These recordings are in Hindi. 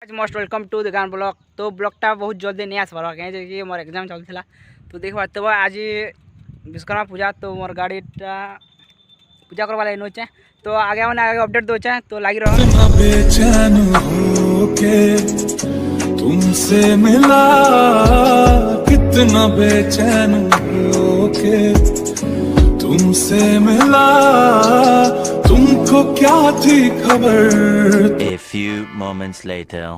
मोस्ट वेलकम टू दिगान ब्लॉग। तो ब्लॉगटा बहुत जल्दी नहीं आस पार कहीं मोर एग्जाम चलता। तो देख पाते आज विश्वकर्मा पूजा तो मोर गाड़ीटा पूजा करवा लाइन होचे। तो आगे मैंने आगे अपडेट दोचे तो लगी रहो। बेचैन होके तुमसे मिला, कितना बेचैन होके तुमसे मिला, तुमको क्या थी खबर। A few moments later.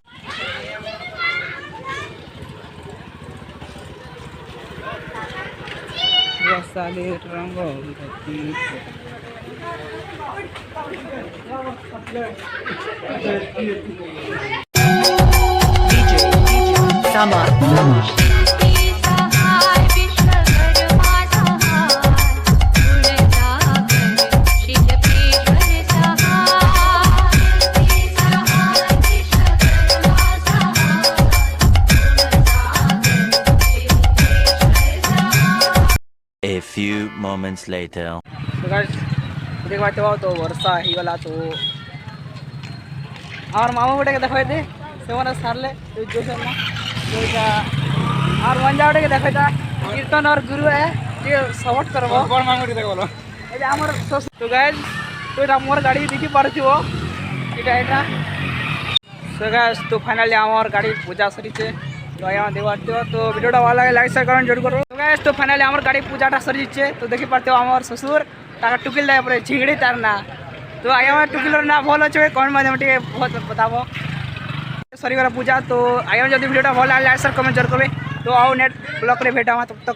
A few moments later. तो गाइस देख पाते हो तो वर्षा ही वाला तो और मामा बेटे के देखो थे से माने सारले तो जो से ना तो का और मंजा बेटे के देखो था कीर्तन और गुरु है ये सपोर्ट करबो बड़ मामा बेटे देखो ए हमर तो गाइस तो हमर गाड़ी देखि पारथिबो एटा सो गाइस तो फाइनली हमर गाड़ी पूजा सरी छे तो आया देवाते तो वीडियोटा भल लगे लाइक शेयर करन जरूर करो। तो गाइस तो फाइनली हमर गाड़ी पूजाटा सरी छे तो देखि पारते हो हमर ससुर ताका टुकिल दे परे झिगड़ी तार ना तो आया हमर टुकिलर ना भल अछि कमेंट माध्यम टिके बहुत बताबो सरी वाला पूजा। तो आया जदी वीडियोटा भल लागे लाइक शेयर कमेंट जरूर करबे। तो आओ नेट ब्लॉग रे भेटा तब तक।